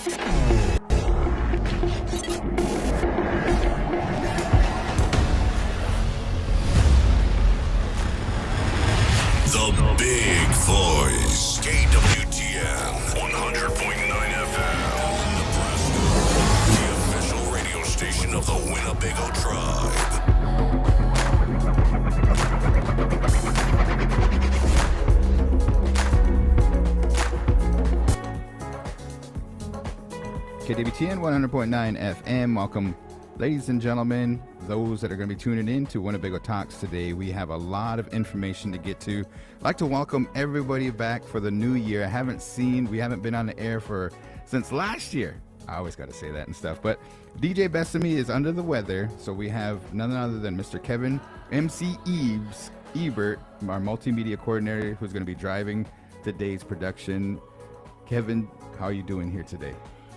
The Big Voice, KWTN, 100.9 FM, Nebraska, the official radio station of the Winnebago Tribe. KWTN 100.9 FM. Welcome, ladies and gentlemen, those that are going to be tuning in to Winnebago Talks today. We have a lot of information to get to. I'd like to welcome everybody back for the new year. We haven't been on the air since last year. I always got to say that and stuff. But DJ Bethani is under the weather, so we have none other than Mr. Kevin MC Ebert, our multimedia coordinator, who's going to be driving today's production. Kevin, how are you doing here today?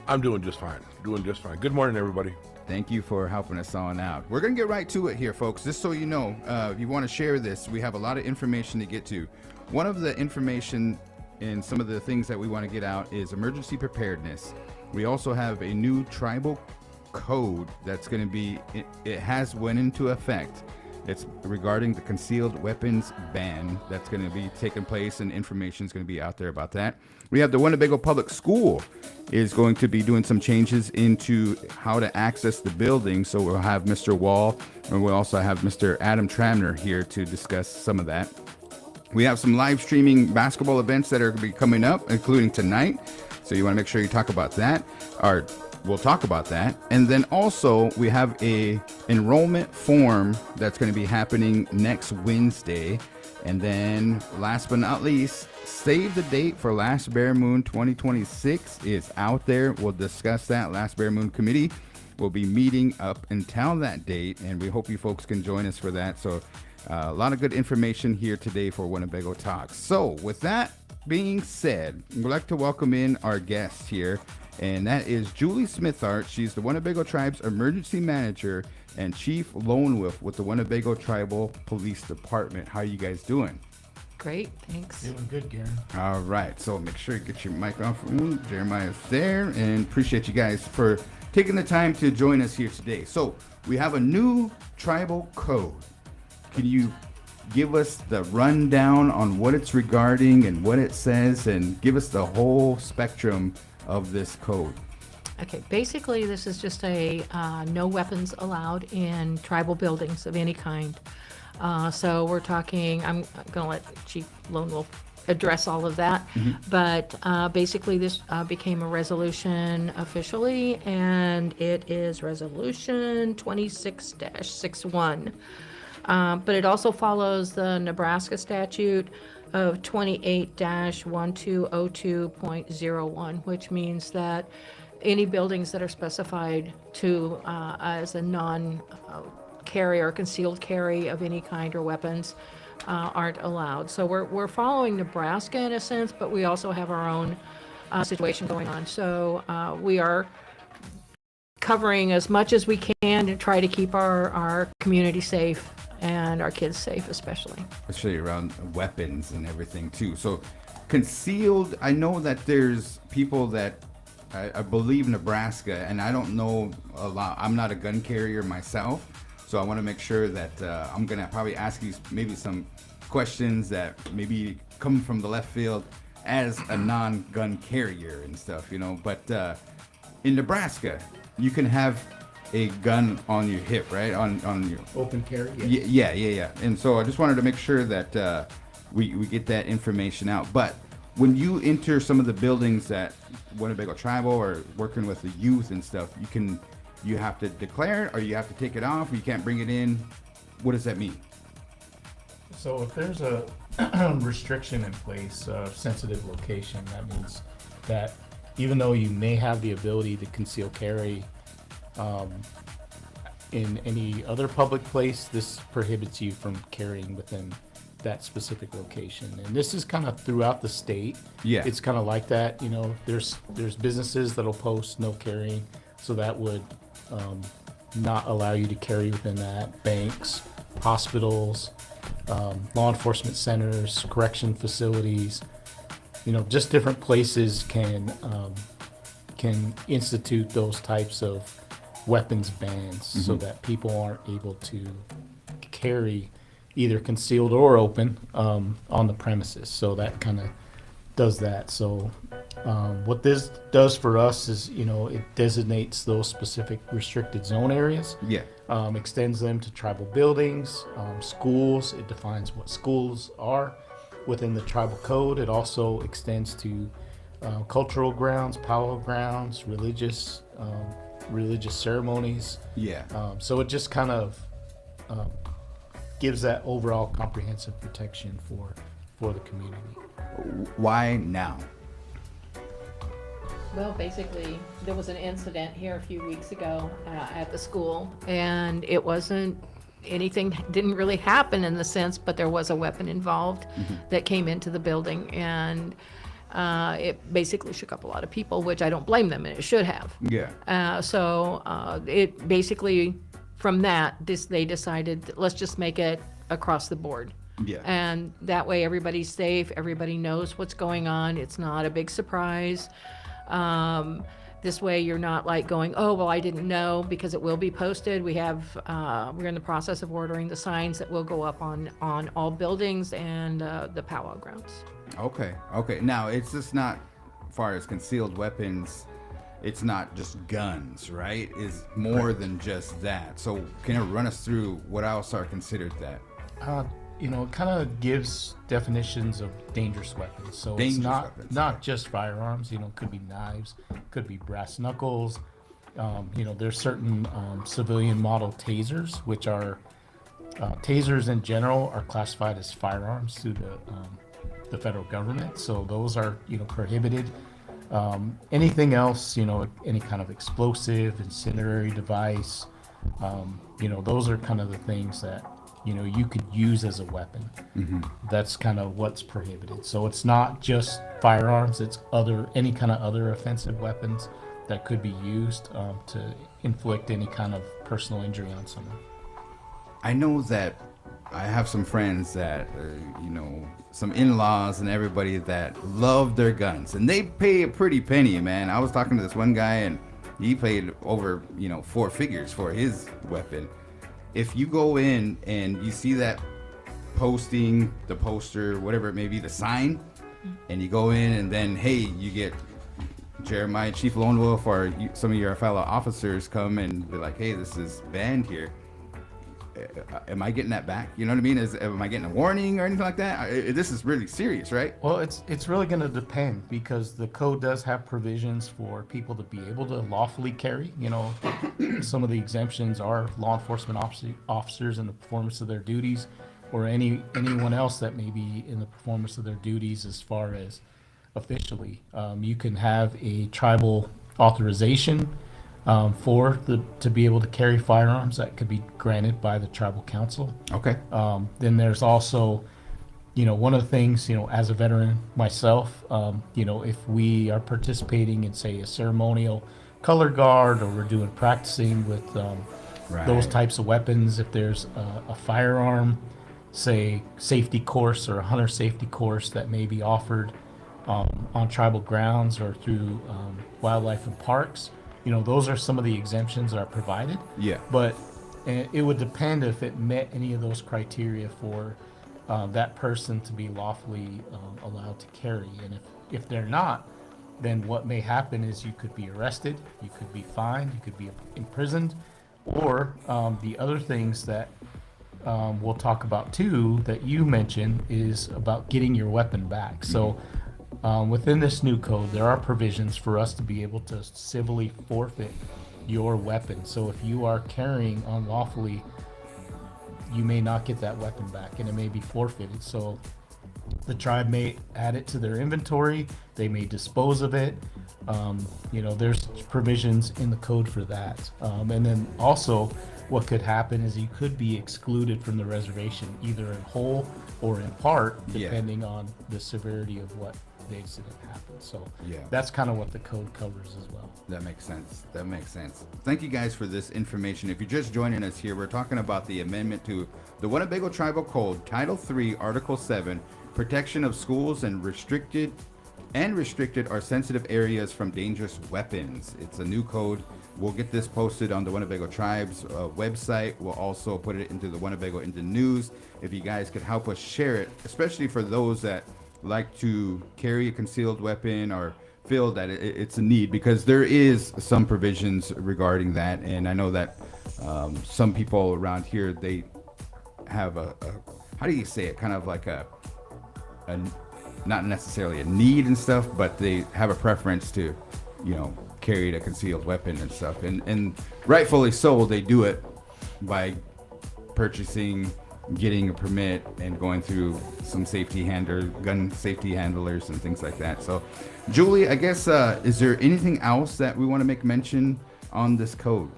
I'm doing just fine. Good morning, everybody. Thank you for helping us on out. We're going to get right to it here, folks. Just so you know, if you want to share this, we have a lot of information to get to. One of the information and some of the things that we want to get out is emergency preparedness. We also have a new tribal code that's going to be, it has went into effect. It's regarding the concealed weapons ban that's going to be taking place, and information is going to be out there about that. We have the Winnebago Public School is going to be doing some changes into how to access the building. So we'll have Mr. Wall, and we'll also have Mr. Adam Tramner here to discuss some of that. We have some live streaming basketball events that are going to be coming up, including tonight. So you want to make sure you talk about that. We'll talk about that. And then also we have a enrollment form that's going to be happening next Wednesday. And then last but not least, save the date for Last Bear Moon 2026 is out there. We'll discuss that. Last Bear Moon Committee will be meeting up until that date, and we hope you folks can join us for that. So a lot of good information here today for Winnebago Talks. So with that being said, we'd like to welcome in our guest here, and that is Julie Smithart. She's the Winnebago Tribe's Emergency Manager and Chief Lone Wolf with the Winnebago Tribal Police Department. How are you guys doing? Great, thanks. Doing good, Garan. All right, so make sure you get your mic off. Jeremiah's there, and appreciate you guys for taking the time to join us here today. So we have a new tribal code. Can you give us the rundown on what it's regarding and what it says, and give us the whole spectrum of this code? Okay, basically this is just a no weapons allowed in tribal buildings of any kind. So we're talking, I'm going to let Chief Lone Wolf address all of that, but basically this became a resolution officially, and it is resolution 26-61. But it also follows the Nebraska statute of 28-1202.01, which means that any buildings that are specified to as a non-carry or concealed carry of any kind or weapons aren't allowed. So we're following Nebraska in a sense, but we also have our own situation going on. So we are covering as much as we can to try to keep our community safe and our kids safe, especially around weapons and everything too. So concealed, I know that there's people that I believe Nebraska, and I don't know a lot. I'm not a gun carrier myself, so I want to make sure that I'm gonna probably ask you maybe some questions that maybe come from the left field as a non-gun carrier and stuff, you know. But in Nebraska, you can have a gun on your hip, right? On your Open carry? yeah. And so I just wanted to make sure that we get that information out. But when you enter some of the buildings that Winnebago Tribal or working with the youth and stuff, you have to declare it, or you have to take it off, or you can't bring it in. What does that mean? So if there's a restriction in place, sensitive location, that means that even though you may have the ability to conceal carry in any other public place, this prohibits you from carrying within that specific location. And this is kind of throughout the state. Yeah. It's kind of like that, you know, there's businesses that'll post no carrying, so that would not allow you to carry within that. Banks, hospitals, law enforcement centers, correction facilities, you know, just different places can can institute those types of weapons bans so that people aren't able to carry either concealed or open on the premises. So that kind of does that. So what this does for us is, it designates those specific restricted zone areas. Yeah. Extends them to tribal buildings, schools. It defines what schools are within the tribal code. It also extends to cultural grounds, powwow grounds, religious ceremonies. Yeah. So it just kind of gives that overall comprehensive protection for the community. Why now? Well, basically, there was an incident here a few weeks ago at the school, and it wasn't anything, didn't really happen in the sense, but there was a weapon involved that came into the building, and it basically shook up a lot of people, which I don't blame them, and it should have. Yeah. So it basically, from that, they decided, let's just make it across the board. Yeah. And that way everybody's safe, everybody knows what's going on, it's not a big surprise. This way you're not like going, oh, well, I didn't know, because it will be posted. We're in the process of ordering the signs that will go up on all buildings and the powwow grounds. Okay. Now, it's just not, as far as concealed weapons, it's not just guns, right? It's more than just that. So can you run us through what else are considered that? It kind of gives definitions of dangerous weapons. So Dangerous it's weapons, not just firearms. It could be knives, could be brass knuckles. There's certain civilian model tasers, which are tasers in general are classified as firearms through the federal government. So those are prohibited. Anything else, any kind of explosive, incendiary device, those are kind of the things that you could use as a weapon. That's kind of what's prohibited. So it's not just firearms, it's any kind of other offensive weapons that could be used to inflict any kind of personal injury on someone. I know that I have some friends that, some in-laws and everybody that love their guns, and they pay a pretty penny, man. I was talking to this one guy, and he paid over, 4 figures for his weapon. If you go in and you see that posting, the poster, whatever it may be, the sign, and you go in and then, hey, you get Jeremiah, Chief Lone Wolf, or some of your fellow officers come and be like, hey, this is banned here. Am I getting that back? You know what I mean? Am I getting a warning or anything like that? This is really serious, right? Well, it's really going to depend, because the code does have provisions for people to be able to lawfully carry. Some of the exemptions are law enforcement officers in the performance of their duties, or anyone else that may be in the performance of their duties as far as officially. You can have a tribal authorization to be able to carry firearms that could be granted by the tribal council. Okay. Then there's also, one of the things, as a veteran myself, if we are participating in, say, a ceremonial color guard, or we're practicing with those types of weapons, if there's a firearm, say, safety course or a hunter safety course that may be offered on tribal grounds or through wildlife and parks, those are some of the exemptions that are provided. Yeah. But it would depend if it met any of those criteria for that person to be lawfully allowed to carry. And if they're not, then what may happen is you could be arrested, you could be fined, you could be imprisoned, or the other things that we'll talk about too that you mentioned is about getting your weapon back. So within this new code, there are provisions for us to be able to civilly forfeit your weapon. So if you are carrying unlawfully, you may not get that weapon back, and it may be forfeited. So the tribe may add it to their inventory, they may dispose of it. There's provisions in the code for that. And then also what could happen is you could be excluded from the reservation, either in whole or in part, depending on the severity of what the incident happened. So that's kind of what the code covers as well. That makes sense. Thank you guys for this information. If you're just joining us here, we're talking about the amendment to the Winnebago Tribal Code, Title 3, Article 7, Protection of Schools and Restricted and restricted are sensitive areas from dangerous weapons. It's a new code. We'll get this posted on the Winnebago Tribes website. We'll also put it into the Winnebago into news. If you guys could help us share it, especially for those that like to carry a concealed weapon or feel that it's a need, because there is some provisions regarding that. And I know that some people around here, they have a how do you say it, kind of like a not necessarily a need and stuff, but they have a preference to, carry a concealed weapon and stuff. And rightfully so, they do it by purchasing, getting a permit, and going through some gun safety handlers and things like that. So, Julie, I guess, is there anything else that we want to make mention on this code?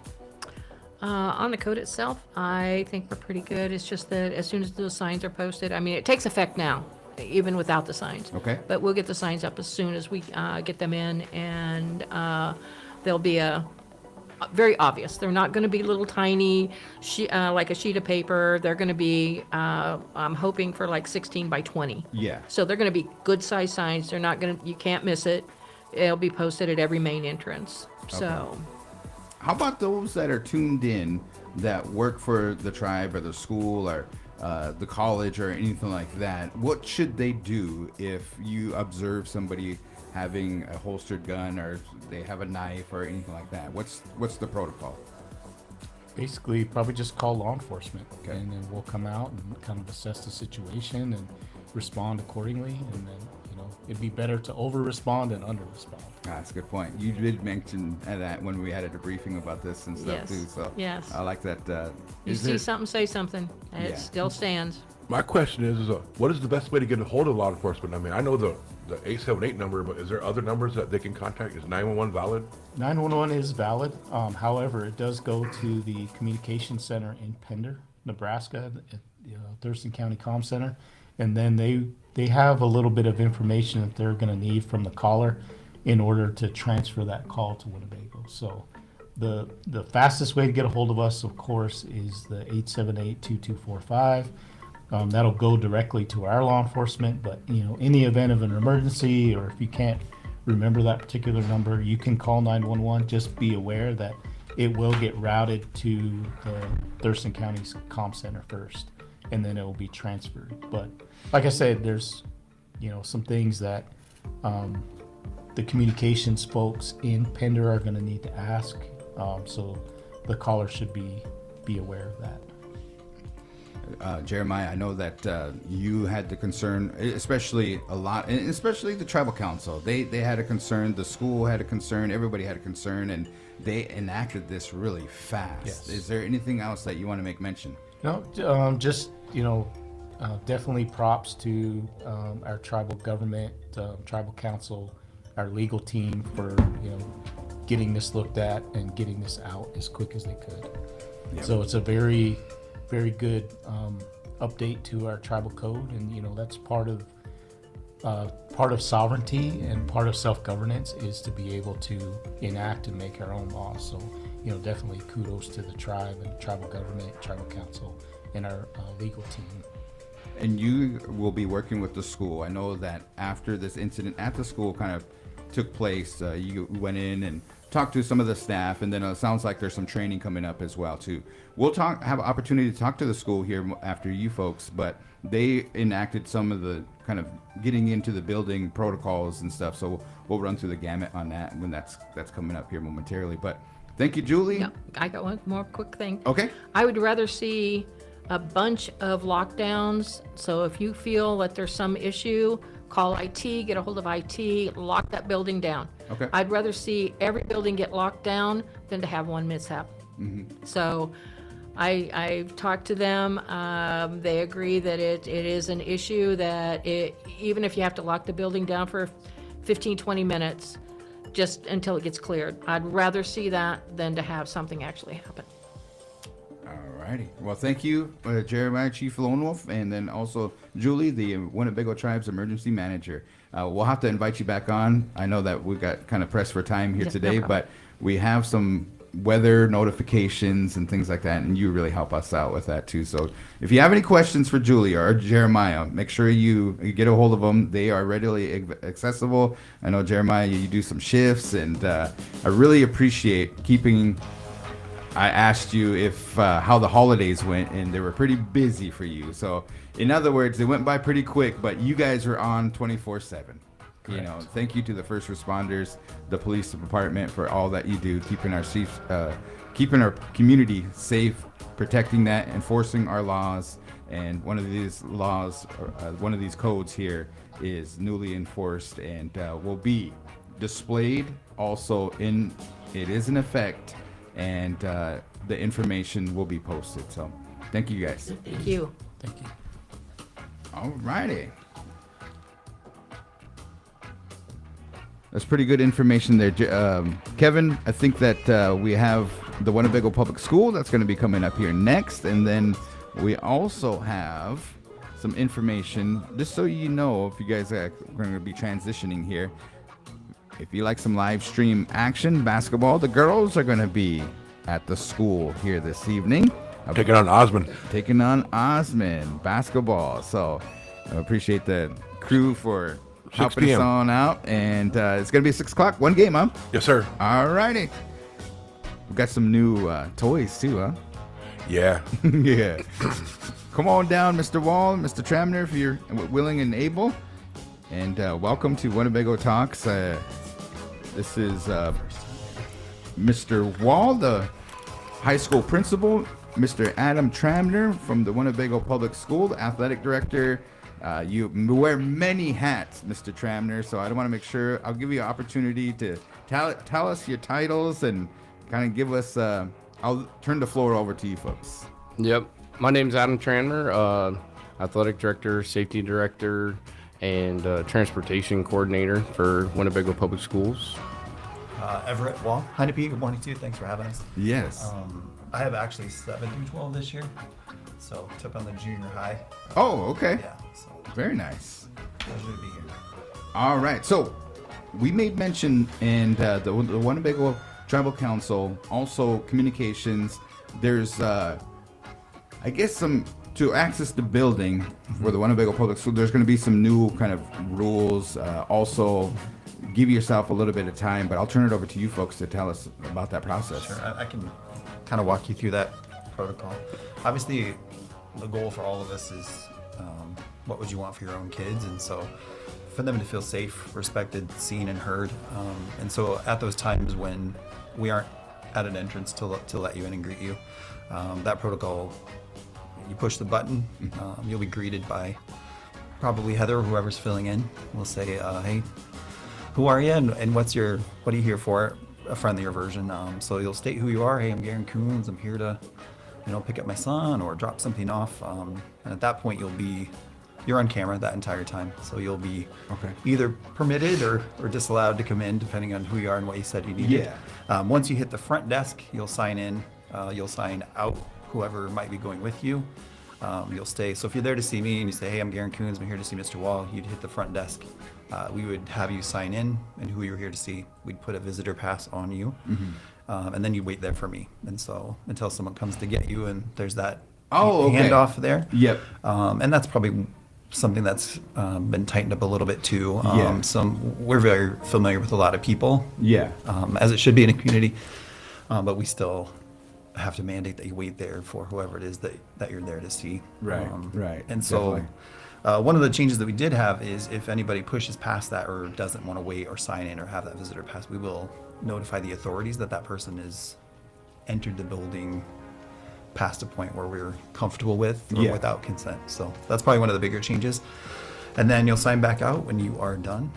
On the code itself, I think we're pretty good. It's just that as soon as those signs are posted, I mean, it takes effect now, even without the signs. Okay. But we'll get the signs up as soon as we get them in, and they'll be very obvious. They're not going to be little tiny, like a sheet of paper. They're going to be, I'm hoping for like 16 by 20. Yeah. So they're going to be good size signs. They're not going to, you can't miss it. It'll be posted at every main entrance. So. How about those that are tuned in that work for the tribe or the school or the college or anything like that? What should they do if you observe somebody having a holstered gun or they have a knife or anything like that? What's the protocol? Basically, probably just call law enforcement, Okay. and then we'll come out and kind of assess the situation and respond accordingly. And then, it'd be better to over-respond than under-respond. That's a good point. You did mention that when we had a debriefing about this and stuff Yes. too. So Yes. I like that. You see something, say something. It Yeah. still stands. My question is what is the best way to get a hold of law enforcement? I mean, I know the 878 number, but is there other numbers that they can contact? Is 911 valid? 911 is valid. However, it does go to the communication center in Pender, Nebraska, at the Thurston County Comm Center, and then they have a little bit of information that they're going to need from the caller in order to transfer that call to Winnebago. So the fastest way to get a hold of us, of course, is the 878-2245. That'll go directly to our law enforcement, but in the event of an emergency, or if you can't remember that particular number, you can call 911. Just be aware that it will get routed to the Thurston County's comm center first, and then it will be transferred. But like I said, there's some things that the communications folks in Pender are going to need to ask, so the caller should be aware of that. Jeremiah, I know that you had the concern, especially the tribal council. They had a concern, the school had a concern, everybody had a concern, and they enacted this really fast. Yes. Is there anything else that you want to make mention? No, definitely props to our tribal government, tribal council, our legal team for getting this looked at and getting this out as quick as they could. Yep. So it's a very, very good update to our tribal code, and that's part of sovereignty and part of self-governance is to be able to enact and make our own laws. So definitely kudos to the tribe and tribal government, tribal council, and our legal team. And you will be working with the school. I know that after this incident at the school kind of took place, you went in and talked to some of the staff, and then it sounds like there's some training coming up as well too. We'll have an opportunity to talk to the school here after you folks, but they enacted some of the kind of getting into the building protocols and stuff. So we'll run through the gamut on that when that's coming up here momentarily. But thank you, Julie. No, I got one more quick thing. Okay. I would rather see a bunch of lockdowns. So if you feel that there's some issue, call IT, get a hold of IT, lock that building down. Okay. I'd rather see every building get locked down than to have one mishap. So I've talked to them. They agree that it is an issue, that even if you have to lock the building down for 15, 20 minutes, just until it gets cleared. I'd rather see that than to have something actually happen. Alrighty. Well, thank you, Jeremiah, Chief Lone Wolf, and then also Julie, the Winnebago Tribe's Emergency Manager. We'll have to invite you back on. I know that we got kind of pressed for time here Yeah, no today, problem. but we have some weather notifications and things like that, and you really help us out with that too. So if you have any questions for Julia or Jeremiah, make sure you get a hold of them. They are readily accessible. I know, Jeremiah, you do some shifts, and I really appreciate keeping. I asked you if how the holidays went, and they were pretty busy for you. So in other words, they went by pretty quick, but you guys were on 24/7. You know, thank you to the first responders, the police department, for all that you do, keeping our community safe, protecting that, enforcing our laws. And one of these laws, one of these codes here, is newly enforced and will be displayed. Also, it is in effect, and the information will be posted. So, thank you guys. Thank you. Thank you. All righty. That's pretty good information there. Kevin, I think that we have the Winnebago Public School that's going to be coming up here next. And then we also have some information, just so you know, if you guys are going to be transitioning here. If you like some live stream action, basketball, the girls are going to be at the school here this evening. Taking on Osmond. Taking on Osmond basketball. So I appreciate the crew for helping us 6 p.m. on out, and it's gonna be 6 o'clock. One game, huh? Yes, sir. All righty. We've got some new toys too, huh? Yeah. Yeah. Come on down, Mr. Wall, Mr. Tramner, if you're willing and able. And welcome to Winnebago Talks. This is Mr. Wall, the high school principal, Mr. Adam Tramner from the Winnebago Public School, the athletic director. You wear many hats, Mr. Tramner, so I want to make sure I'll give you an opportunity to tell us your titles and kind of give us. I'll turn the floor over to you folks. Yep. My name's Adam Tranmer, athletic director, safety director, and transportation coordinator for Winnebago Public Schools. Everett Wall, Heineke, good morning to you. Thanks for having us. Yes. I have actually 7 through 12 this year, so took on the junior high. Oh, okay. Yeah, so Very nice. pleasure to be here. All right. So we made mention, and the Winnebago Tribal Council, also communications. There's, I guess, some to access the building for the Winnebago Public School. There's going to be some new kind of rules. Also, give yourself a little bit of time, but I'll turn it over to you folks to tell us about that process. Sure, I can kind of walk you through that protocol. Obviously, the goal for all of us is what would you want for your own kids, and so for them to feel safe, respected, seen, and heard. And so at those times when we aren't at an entrance to let you in and greet you, that protocol, you push the button, you'll be greeted by probably Heather or whoever's filling in. We'll say, hey, who are you and what are you here for? A friendlier version. So you'll state who you are. Hey, I'm Garan Coons. I'm here to, pick up my son or drop something off. And at that point, you're on camera that entire time. So you'll be either permitted or disallowed to come in, depending on who you are and what you said you needed. Yeah. Once you hit the front desk, you'll sign in. You'll sign out whoever might be going with you. You'll stay. So if you're there to see me and you say, hey, I'm Garan Coons, I'm here to see Mr. Wall, you'd hit the front desk. We would have you sign in and who you're here to see. We'd put a visitor pass on you, and then you wait there for me. And so until someone comes to get you, and there's that handoff there. Yep. And that's probably something that's been tightened up a little bit too. Yeah. We're very familiar with a lot of people. Yeah. As it should be in a community, but we still have to mandate that you wait there for whoever it is that you're there to see. Right. Right. And so Definitely. one of the changes that we did have is if anybody pushes past that or doesn't want to wait or sign in or have that visitor pass, we will notify the authorities that person has entered the building past a point where we're comfortable with or without consent. So that's probably one of the bigger changes. And then you'll sign back out when you are done.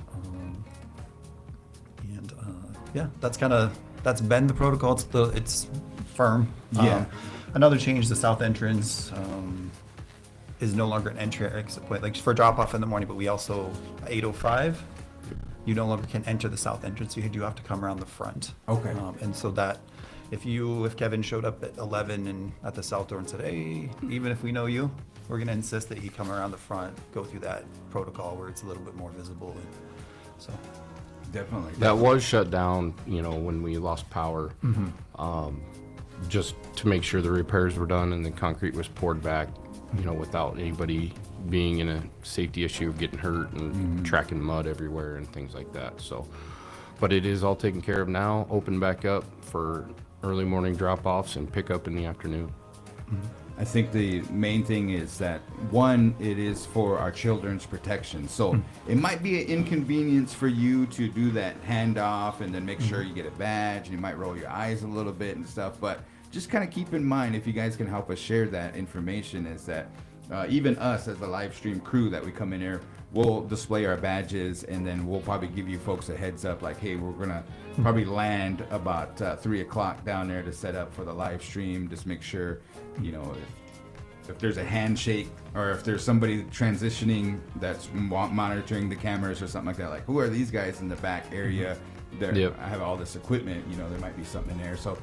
That's been the protocol. It's firm. Yeah. Another change, the south entrance is no longer an entry or exit point, like for drop off in the morning, but we also, 8:05, you no longer can enter the south entrance. You do have to come around the front. Okay. And so that, if Kevin showed up at 11 and at the south door and said, hey, even if we know you, we're going to insist that he come around the front, go through that protocol where it's a little bit more visible. And so. Definitely. That was shut down, when we lost power, just to make sure the repairs were done and the concrete was poured back, without anybody being in a safety issue of getting hurt and tracking mud everywhere and things like that. So, but it is all taken care of now, open back up for early morning drop-offs and pickup in the afternoon. I think the main thing is that, one, it is for our children's protection. So it might be an inconvenience for you to do that handoff and then make sure you get a badge, and you might roll your eyes a little bit and stuff. But just kind of keep in mind, if you guys can help us share that information, is that even us as a live stream crew that we come in here, we'll display our badges, and then we'll probably give you folks a heads up like, hey, we're going to probably land about 3 o'clock down there to set up for the live stream. Just make sure, if there's a handshake or if there's somebody transitioning that's monitoring the cameras or something like that, like, who are these guys in the back area? I have all this equipment, there might be something there. So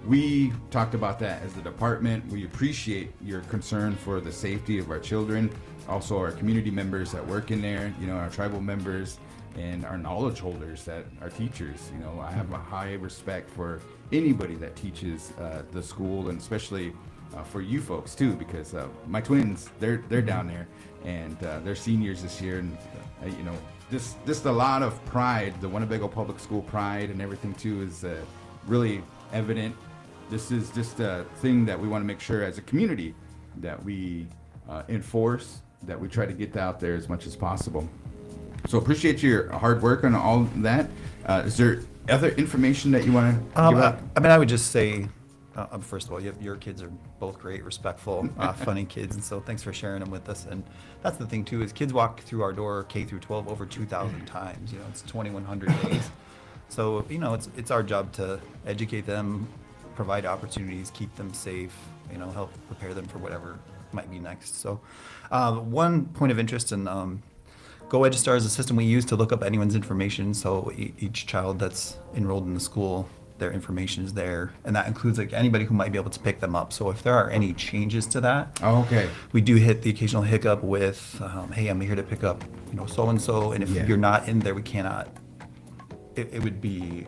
we talked about that as the department. We appreciate your concern for the safety of our children, also our community members that work in there, our tribal members and our knowledge holders that are teachers. I have a high respect for anybody that teaches the school, and especially for you folks too, because my twins, they're down there, and they're seniors this year, and just a lot of pride. The Winnebago Public School pride and everything too is really evident. This is just a thing that we want to make sure as a community that we enforce, that we try to get out there as much as possible. So appreciate your hard work on all that. Is there other information that you want to give out? I would just say, first of all, your kids are both great, respectful, funny kids, and so thanks for sharing them with us. And that's the thing too, is kids walk through our door K through 12 over 2,000 times. It's 2,100 days. So it's our job to educate them, provide opportunities, keep them safe, help prepare them for whatever might be next. So one point of interest in Go Registar is a system we use to look up anyone's information. So each child that's enrolled in the school, their information is there, and that includes like anybody who might be able to pick them up. So if there are any changes to that, we do hit the occasional hiccup with, hey, I'm here to pick up, so and so, and if you're not in there, we cannot. It would be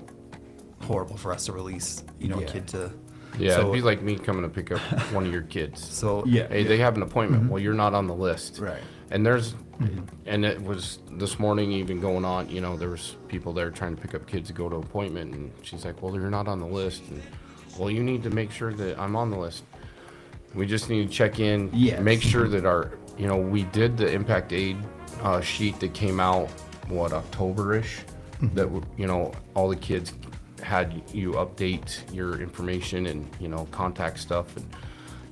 horrible for us to release, a kid to. Yeah, so, it'd be like me coming to pick up one of your kids. So hey, they have an appointment. Well, you're not on the list. Right. And and it was this morning even going on, there was people there trying to pick up kids to go to an appointment, and she's like, well, you're not on the list. And, well, you need to make sure that I'm on the list. We just need to check in, make sure that we did the impact aid sheet that came out, October-ish, that, all the kids had you update your information and, contact stuff. And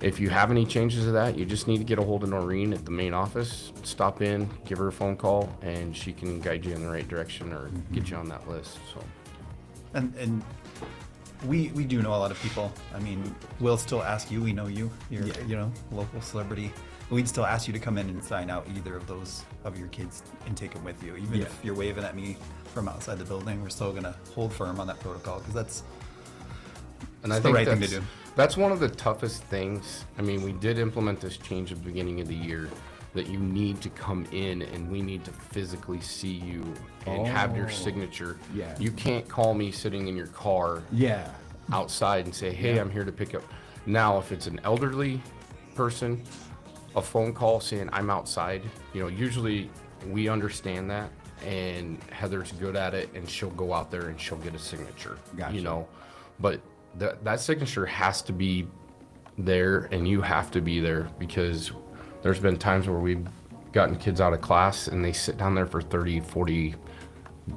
if you have any changes to that, you just need to get a hold of Noreen at the main office, stop in, give her a phone call, and she can guide you in the right direction or get you on that list. So, and we do know a lot of people. We'll still ask you. We know you. You're local celebrity. We'd still ask you to come in and sign out either of those of your kids and take them with you. Even if you're waving at me from outside the building, we're still gonna hold firm on that protocol, because that's the right thing to do. That's one of the toughest things. We did implement this change at the beginning of the year, that you need to come in and we need to physically see you and have your signature. Yeah. You can't call me sitting in your car outside and say, hey, I'm here to pick up. Now, if it's an elderly person, a phone call saying I'm outside, usually we understand that, and Heather's good at it, and she'll go out there and she'll get a signature. Gotcha. But that signature has to be there, and you have to be there, because there's been times where we've gotten kids out of class and they sit down there for 30, 40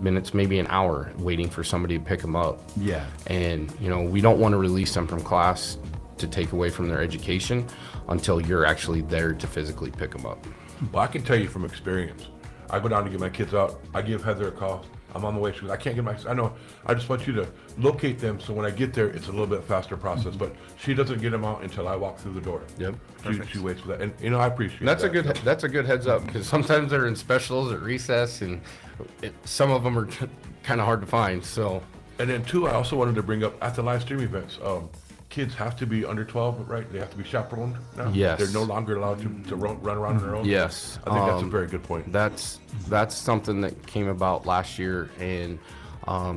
minutes, maybe an hour, waiting for somebody to pick them up. Yeah. And, we don't want to release them from class to take away from their education until you're actually there to physically pick them up. Well, I can tell you from experience. I go down to get my kids out. I give Heather a call. I'm on the way. She goes, I can't get I know. I just want you to locate them, so when I get there, it's a little bit faster process. But she doesn't get them out until I walk through the door. Yep. She waits for that, and I appreciate That's that. That's a good heads up, because sometimes they're in specials at recess, and some of them are kind of hard to find. So. And then too, I also wanted to bring up at the live stream events. kids have to be under 12, right? They have to be chaperoned now? Yes. They're no longer allowed to run around on their own? Yes. I think that's a very good point. That's something that came about last year, and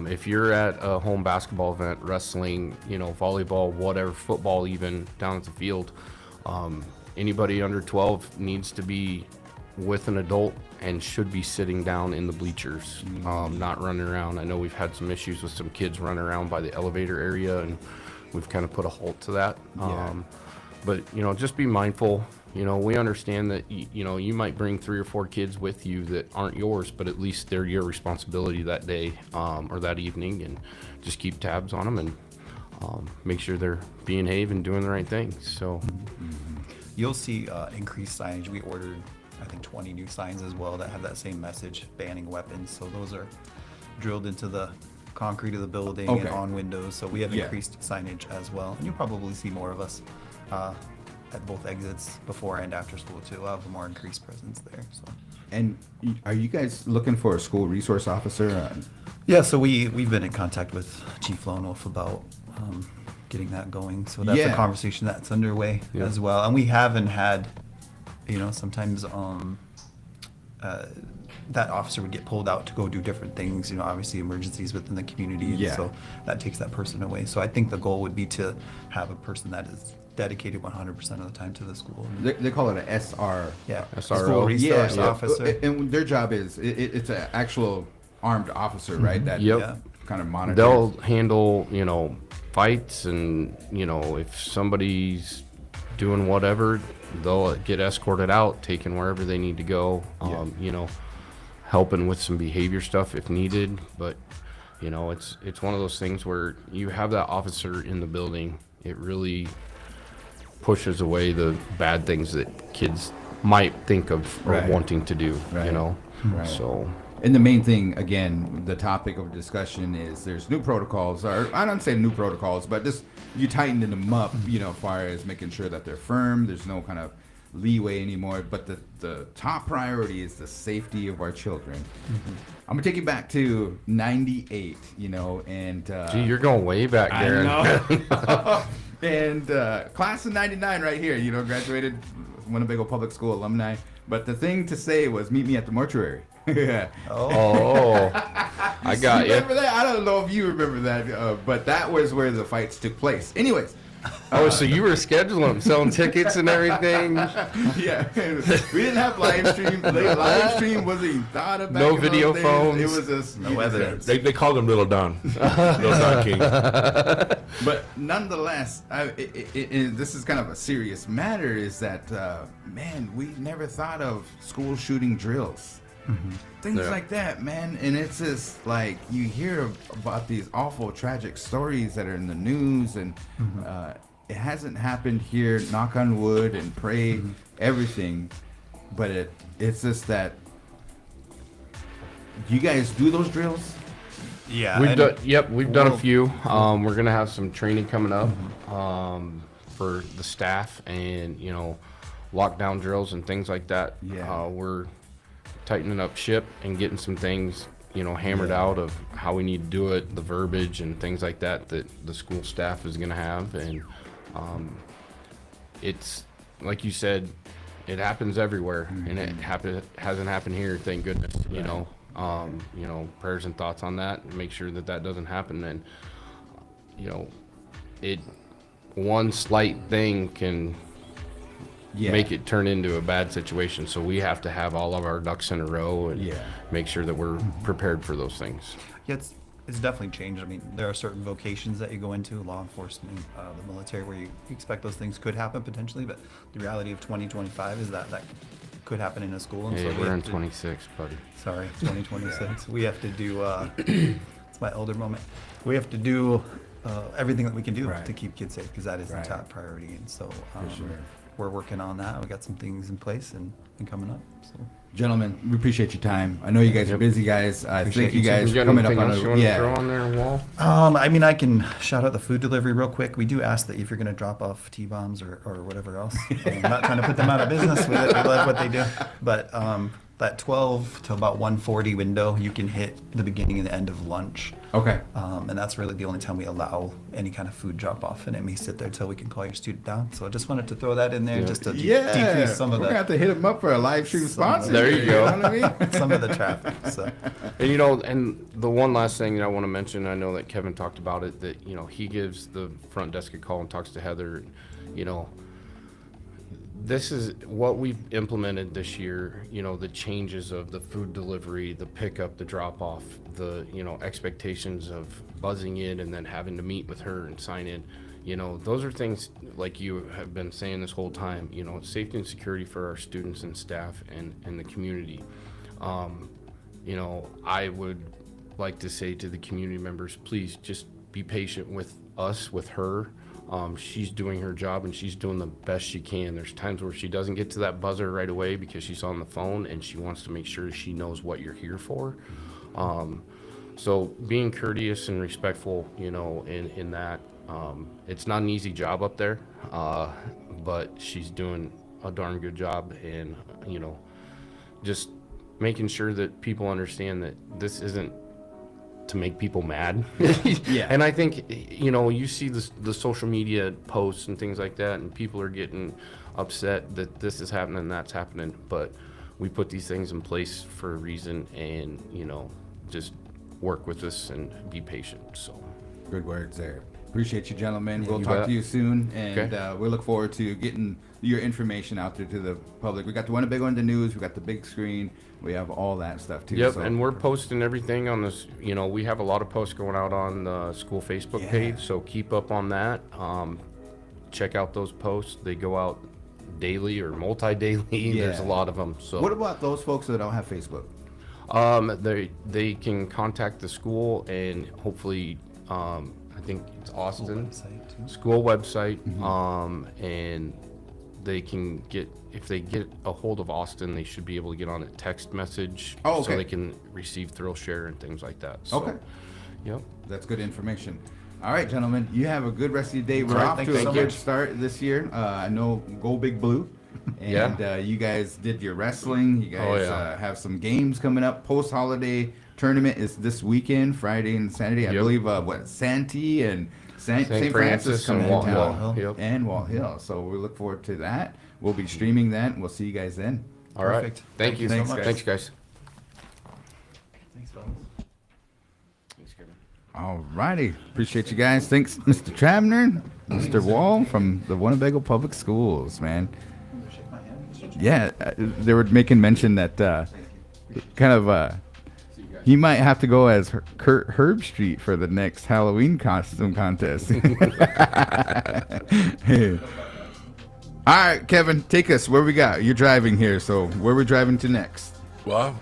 if you're at a home basketball event, wrestling, volleyball, whatever, football, even down at the field, anybody under 12 needs to be with an adult and should be sitting down in the bleachers, not running around. I know we've had some issues with some kids running around by the elevator area, and we've kind of put a halt to that. But just be mindful. We understand that you might bring 3 or 4 kids with you that aren't yours, but at least they're your responsibility that day or that evening, and just keep tabs on them and make sure they're behave and doing the right thing. So You'll see increased signage. We ordered, I think, 20 new signs as well that have that same message, banning weapons. So those are drilled into the concrete of the building and on windows. So we have increased signage as well. And you'll probably see more of us at both exits before and after school too. We'll have a more increased presence there. So. And are you guys looking for a school resource officer? Yeah, so we've been in contact with Chief Lone Wolf about getting that going. So that's a conversation that's underway as well. And we haven't had, sometimes that officer would get pulled out to go do different things, obviously emergencies within the community. And so that takes that person away. So I think the goal would be to have a person that is dedicated 100% of the time to the school. They call it an SR. Yeah, SRO. school resource officer. And their job is, it's an actual armed officer, right? That kind of monitors. They'll handle, fights, and, if somebody's doing whatever, they'll get escorted out, taken wherever they need to go, helping with some behavior stuff if needed. But, it's one of those things where you have that officer in the building, it really pushes away the bad things that kids might think of or wanting to do, Right. So. And the main thing, again, the topic of discussion is there's new protocols, or I don't say new protocols, but just you tighten them up, as far as making sure that they're firm. There's no kind of leeway anymore. But the top priority is the safety of our children. I'm gonna take you back to '98, and Gee, you're going way back, Garan. I know. And class of '99 right here, graduated Winnebago Public School alumni. But the thing to say was, meet me at the mortuary. Oh, I got you. Remember that? I don't know if you remember that, but that was where the fights took place. Anyways. Oh, so you were scheduling them, selling tickets and everything? Yeah. We didn't have live stream. Live stream wasn't even thought about. No video phones. It was just No evidence. They called him Little Don. Little Don King. But nonetheless, this is kind of a serious matter, is that, man, we never thought of school shooting drills. Things like that, man. And it's just like you hear about these awful, tragic stories that are in the news, and it hasn't happened here, knock on wood, and pray everything. But it's just that you guys do those drills? Yeah. We've done a few. We're gonna have some training coming up for the staff, and lockdown drills and things like that. We're tightening up ship and getting some things hammered out of how we need to do it, the verbiage and things like that the school staff is going to have. And it's like you said, it happens everywhere, and it hasn't happened here, thank goodness. Prayers and thoughts on that, and make sure that doesn't happen. And one slight thing can make it turn into a bad situation. So we have to have all of our ducks in a row and make sure that we're prepared for those things. Yeah, it's definitely changed. I mean, there are certain vocations that you go into, law enforcement, the military, where you expect those things could happen potentially, but the reality of 2025 is that could happen in a school. And Hey, so we're in 26, buddy. Sorry, 2026. We have to do, it's my elder moment. We have to do everything that we can do to keep kids safe, because that is the top priority. And so we're working on that. We got some things in place and coming up. So. Gentlemen, we appreciate your time. I know you guys are busy guys. I thank you guys You got coming up anything on else you want to throw a on there, Wall? I mean, I can shout out the food delivery real quick. We do ask that if you're going to drop off T-bombs or whatever else. I'm not trying to put them out of business with it. We love what they do. But that 12 to about 1:40 window, you can hit the beginning and the end of lunch. Okay. And that's really the only time we allow any kind of food drop off, and it may sit there till we can call your student down. So I just wanted to throw that in there just to decrease some of we're gonna have to hit him up for a live stream sponsor. There you go. You know what I mean? some of the traffic. So And and the one last thing that I want to mention, I know that Kevin talked about it, that he gives the front desk a call and talks to Heather. This is what we've implemented this year. The changes of the food delivery, the pickup, the drop off, the expectations of buzzing in and then having to meet with her and sign in. Those are things like you have been saying this whole time. It's safety and security for our students and staff and the community. I would like to say to the community members, please just be patient with us, with her. She's doing her job and she's doing the best she can. There's times where she doesn't get to that buzzer right away because she's on the phone and she wants to make sure she knows what you're here for. So being courteous and respectful, in that, it's not an easy job up there, but she's doing a darn good job, and, just making sure that people understand that this isn't to make people mad. Yeah. And I think, you see the social media posts and things like that, and people are getting upset that this is happening and that's happening, but we put these things in place for a reason, and, just work with us and be patient. So Good words there. Appreciate you, gentlemen. We'll you talk bet. to you soon, and Okay. we look forward to getting your information out there to the public. We got the Winnebago in the news. We got the big screen. We have all that stuff too. Yep, so. and we're posting everything on this. We have a lot of posts going out on the school Facebook page, so keep up on that. Check out those posts. They go out daily or multi-daily. Yeah. There's a lot of them. So What about those folks that don't have Facebook? they can contact the school, and hopefully, I think it's Austin website, too. school website, Mm-hmm. and they can get, if they get a hold of Austin, they should be able to get on a text message, Oh, so okay. they can receive thrill share and things like that. So, Okay. Yep. That's good information. All right, gentlemen, you have a good rest of your day. We're All right, off thank to you a so good much. start this year. I know Go Big Blue. And you guys did your wrestling. You guys have some games coming up. Post-holiday tournament is this weekend, Friday and Saturday. I Yep. believe, Santee and St. St. Francis Francis coming and in Walt town. Hill. Yep. And Walt Hill. So we look forward to that. We'll be streaming that, and we'll see you guys then. All right. Perfect. Thank you. so Thanks, much. guys. Thanks, guys. Thanks, fellas. Thanks, Kevin. All righty. Appreciate you guys. Thanks, Mr. Trabner, Mr. Wall from the Winnebago Public Schools, man. Shake my hand. Yeah, they were making mention that he might have to go as Kurt Herbstreit for the next Halloween costume contest. All right, Kevin, take us where we got. You're driving here, so where we driving to next? Well,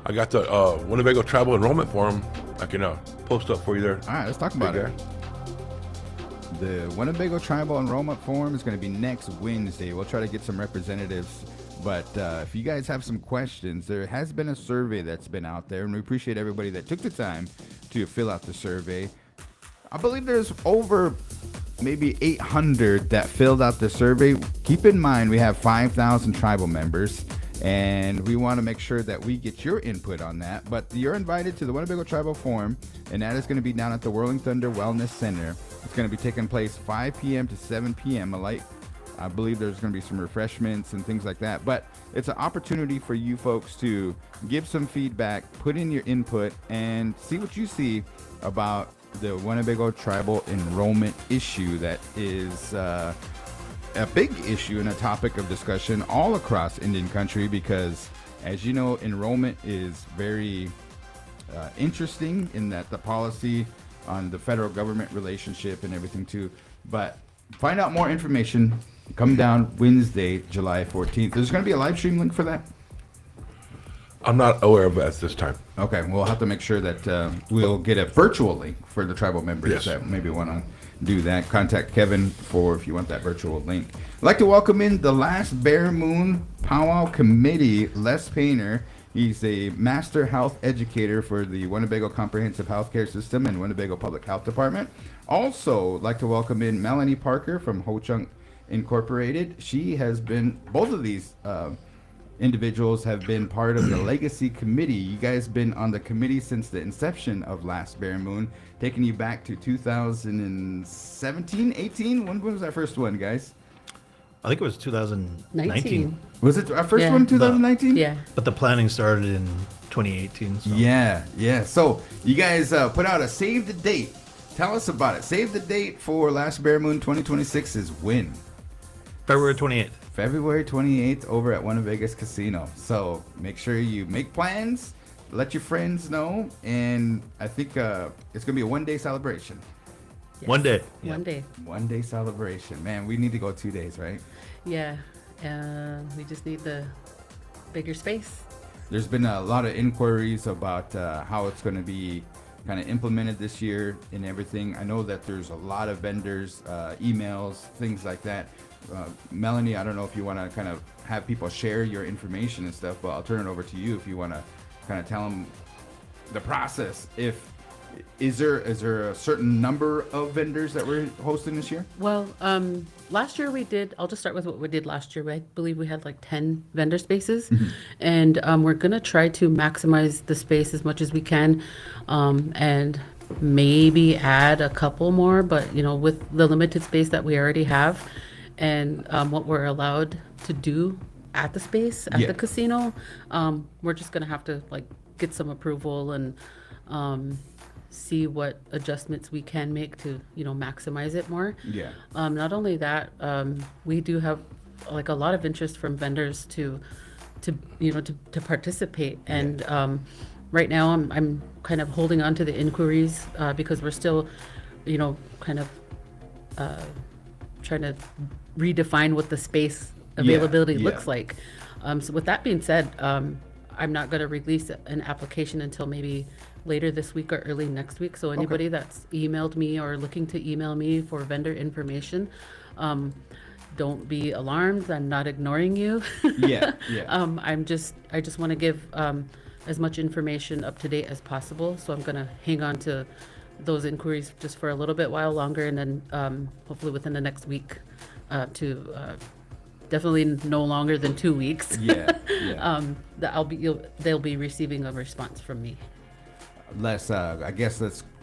I got the Winnebago Travel Enrollment Form. I can post up for you there. All right, let's talk about Okay. it. The Winnebago Tribal Enrollment Forum is going to be next Wednesday. We'll try to get some representatives. But if you guys have some questions, there has been a survey that's been out there, and we appreciate everybody that took the time to fill out the survey. I believe there's over maybe 800 that filled out the survey. Keep in mind, we have 5,000 tribal members, and we want to make sure that we get your input on that. But you're invited to the Winnebago Tribal Forum, and that is going to be down at the Whirling Thunder Wellness Center. It's going to be taking place 5 p.m. to 7 p.m. I believe there's going to be some refreshments and things like that. But it's an opportunity for you folks to give some feedback, put in your input, and see what you see about the Winnebago tribal enrollment issue that is a big issue and a topic of discussion all across Indian country, because, as you know, enrollment is very interesting in that the policy on the federal government relationship and everything too. But find out more information. Come down Wednesday, July 14th. There's going to be a live stream link for that. I'm not aware of it at this time. Okay, we'll have to make sure that we'll get a virtual link for the tribal members Yes. that maybe want to do that. Contact Kevin for if you want that virtual link. I'd like to welcome in the last Bear Moon Powwow Committee, Les Painter. He's a master health educator for the Winnebago Comprehensive Healthcare System and Winnebago Public Health Department. Also, I'd like to welcome in Melanie Parker from Ho Chunk Incorporated. She has been both of these individuals have been part of the Legacy Committee. You guys been on the committee since the inception of Last Bare Moon, taking you back to 2017, 18? When was our first one, guys? I think it was 2019. 19. Was it our first Yeah. one, 2019? Yeah. But the planning started in 2018. So. Yeah. So you guys put out a save the date. Tell us about it. Save the date for Last Bare Moon 2026 is when? February 28th. February 28th over at Winnebago Casino. So make sure you make plans, let your friends know, and I think it's going to be a one-day celebration. Yes. One day. One day. One-day celebration. Man, we need to go 2 days, right? Yeah. We just need the bigger space. There's been a lot of inquiries about how it's going to be kind of implemented this year and everything. I know that there's a lot of vendors, emails, things like that. Melanie, I don't know if you want to kind of have people share your information and stuff, but I'll turn it over to you if you want to kind of tell them the process. Is there a certain number of vendors that we're hosting this year? Well, last year I'll just start with what we did last year. I believe we had like 10 vendor spaces. And we're going to try to maximize the space as much as we can. And maybe add a couple more, but with the limited space that we already have and what we're allowed to do at the space, at the casino, we're just going to have to like get some approval and see what adjustments we can make to maximize it more. Not only that, we do have like a lot of interest from vendors to participate, and right now I'm kind of holding on to the inquiries because we're still kind of trying to redefine what the space availability looks like. So with that being said, I'm not going to release an application until maybe later this week or early next week. So anybody that's emailed me or looking to email me for vendor information, don't be alarmed. I'm not ignoring you. I just want to give as much information up to date as possible. So I'm going to hang on to those inquiries just for a little bit while longer, and then hopefully within the next week to definitely no longer than 2 weeks. They'll be receiving a response from me. Let's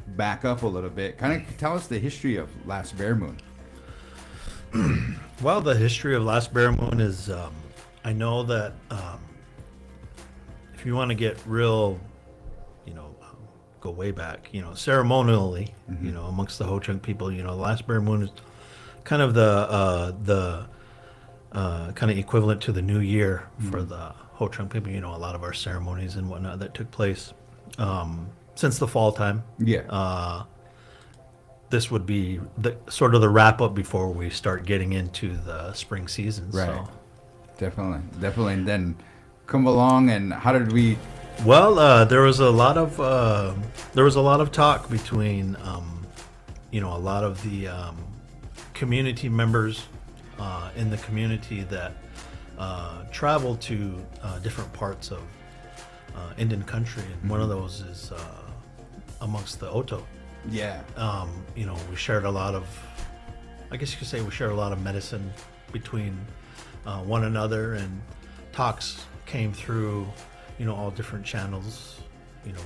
back up a little bit. Kind of tell us the history of Last Bare Moon. Well, the history of Last Bare Moon is, I know that if you want to get real, go way back, ceremonially, amongst the Ho-Chunk people, Last Bare Moon is kind of the kind of equivalent to the New Year for the Ho-Chunk people. A lot of our ceremonies and whatnot that took place since the fall time. This would be the sort of the wrap up before we start getting into the spring season. Right. So. Definitely. And then come along, and how did we? Well, there was a lot of talk between a lot of the community members in the community that travel to different parts of Indian country, and one of those is amongst the Oto. We shared a lot of, I guess you could say we shared a lot of medicine between one another, and talks came through, all different channels,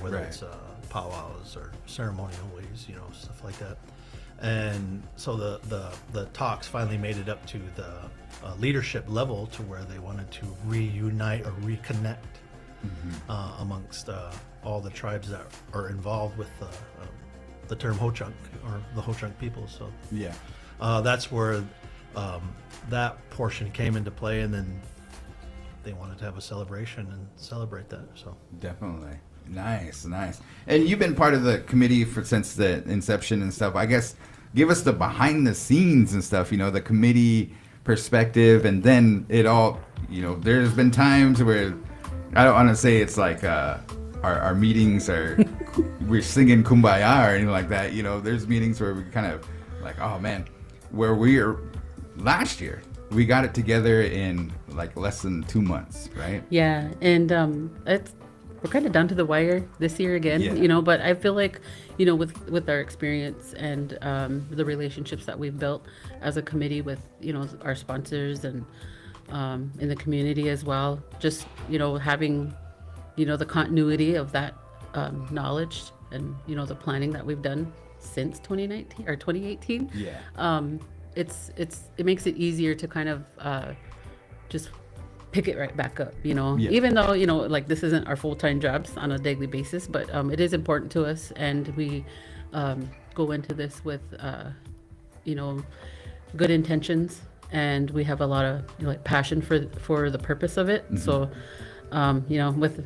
whether it's powwows or ceremonial ways, stuff like that. And so the talks finally made it up to the leadership level to where they wanted to reunite or reconnect amongst all the tribes that are involved with the term Ho-Chunk or the Ho-Chunk people. So that's where that portion came into play, and then they wanted to have a celebration and celebrate that. So definitely. Nice. And you've been part of the committee since the inception and stuff. I guess give us the behind the scenes and stuff, the committee perspective, and then it all, there's been times where I don't want to say it's like our meetings are we're singing Kumbaya or anything like that. There's meetings where we kind of like, oh man, where we are last year, we got it together in like less than 2 months, right? Yeah, and we're kind of down to the wire this year again, but I feel like, with our experience and the relationships that we've built as a committee with, our sponsors and in the community as well. Just, having, the continuity of that knowledge and, the planning that we've done since 2019 or 2018. Yeah. It makes it easier to kind of just pick it right back up, Yeah. even though, like this isn't our full-time jobs on a daily basis, but it is important to us, and we go into this with, good intentions, and we have a lot of passion for the purpose of it. So,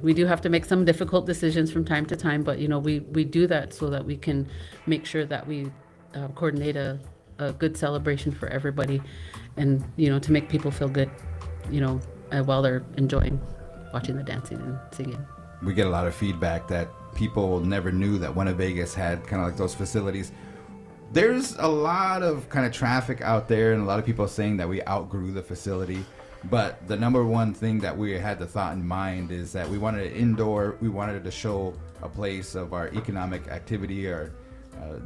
we do have to make some difficult decisions from time to time, but we do that so that we can make sure that we coordinate a good celebration for everybody, and to make people feel good, while they're enjoying watching the dancing and singing. We get a lot of feedback that people never knew that Winnebago had kind of like those facilities. There's a lot of kind of traffic out there, and a lot of people saying that we outgrew the facility. But the number one thing that we had the thought in mind is that we wanted it indoor. We wanted to show a place of our economic activity, or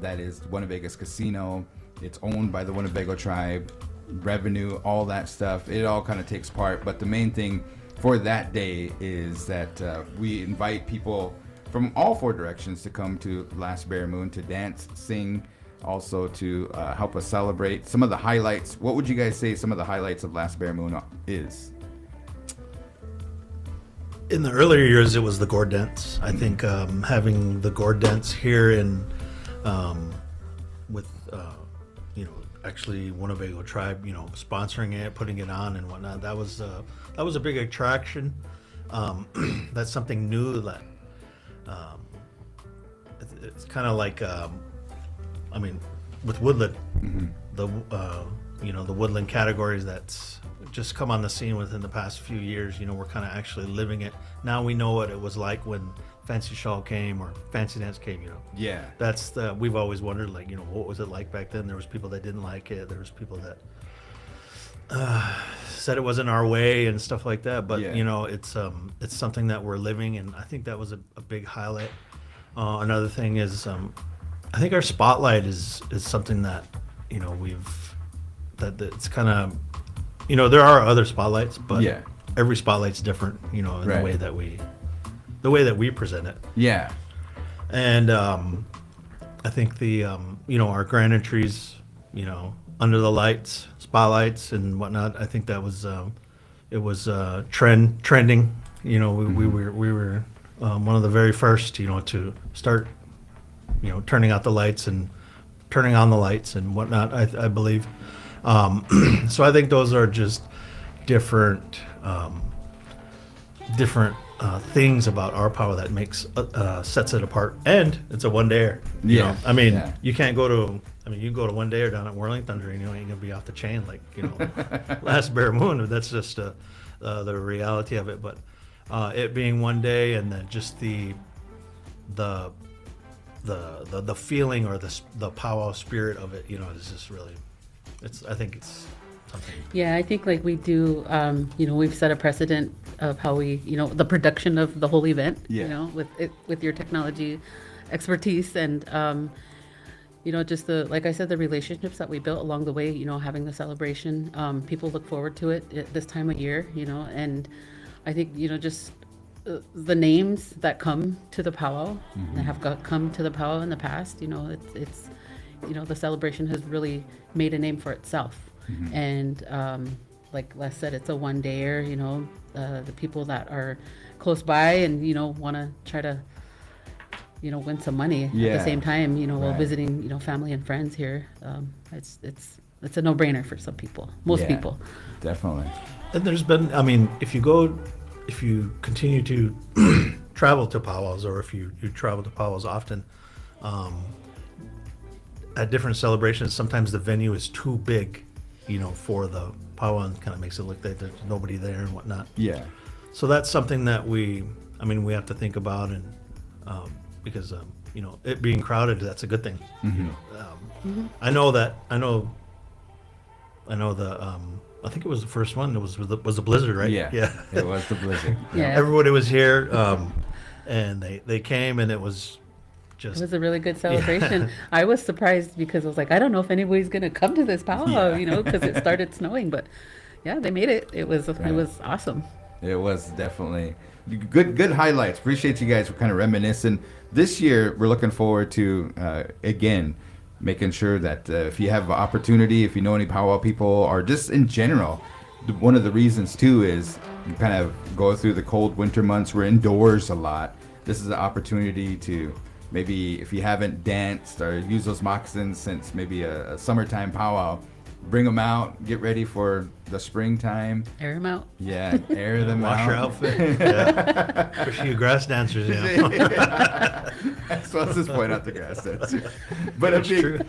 that is Winnebago's casino. It's owned by the Winnebago tribe. Revenue, all that stuff, it all kind of takes part. But the main thing for that day is that we invite people from all four directions to come to Last Bare Moon to dance, sing, also to help us celebrate. Some of the highlights, what would you guys say some of the highlights of Last Bare Moon is? In the earlier years, it was the gourd dance. I think having the gourd dance here in with actually Winnebago tribe, sponsoring it, putting it on and whatnot, that was a big attraction. That's something new that it's kind of like with woodland, the woodland categories that's just come on the scene within the past few years. We're kind of actually living it now. We know what it was like when Fancy Shawl came or Fancy Dance came. Yeah, that's we've always wondered, what was it like back then? There was people that didn't like it. There was people that said it wasn't our way and stuff like that. But yeah. It's something that we're living, and I think that was a big highlight. Another thing is I think our spotlight is something that it's kind of there are other spotlights, but yeah. Every spotlight's different, in Right. the way that we present it. Yeah. And I think our grand entries, under the lights, spotlights and whatnot, I think that was it was trending. We were one of the very first, to start turning out the lights and turning on the lights and whatnot, I believe. So I think those are just different things about our power that makes sets it apart. And it's a one-dayer. Yeah. Yeah. You can't go to. You go to one-dayer down at Whirling Thunder, and you ain't gonna be off the chain like Last Bare Moon. That's just the reality of it. But it being one day, and then just the feeling or the powwow spirit of it, is just really. I think it's something. Yeah, I think we do, we've set a precedent of how we, the production of the whole event, Yeah. With your technology expertise, and, just like I said, the relationships that we built along the way, having the celebration, people look forward to it at this time of year, and I think, just the names that come to the powwow, that have come to the powwow in the past, it's the celebration has really made a name for itself. And like Les said, it's a one-dayer. The people that are close by and want to try to win some money at the same time, while Right. visiting family and friends here. It's a no-brainer for some people, most people. Definitely. And there's been, if you continue to travel to powwows, or if you travel to powwows often, at different celebrations, sometimes the venue is too big, for the powwow, and kind of makes it look like there's nobody there and whatnot. Yeah. So that's something that we have to think about, and because it being crowded, that's a good thing. I know the I think it was the first one. It was the blizzard, right? Yeah. It was the blizzard. Yeah. Everybody was here, and they came, and it was just. It was a really good celebration. I was surprised because I was like, I don't know if anybody's going to come to this powwow, Yeah. because it started snowing. But, yeah, they made it. It was awesome. It was definitely good highlights. Appreciate you guys for kind of reminiscing. This year, we're looking forward to, again, making sure that if you have opportunity, if you know any powwow people, or just in general, one of the reasons too is you kind of go through the cold winter months. We're indoors a lot. This is an opportunity to maybe, if you haven't danced or used those moccasins since maybe a summertime powwow, bring them out, get ready for the springtime. Air them out. Yeah, air them Wash out. your outfit. Yeah. Especially you grass dancers, So let's just point out the grass dancer. But That's true.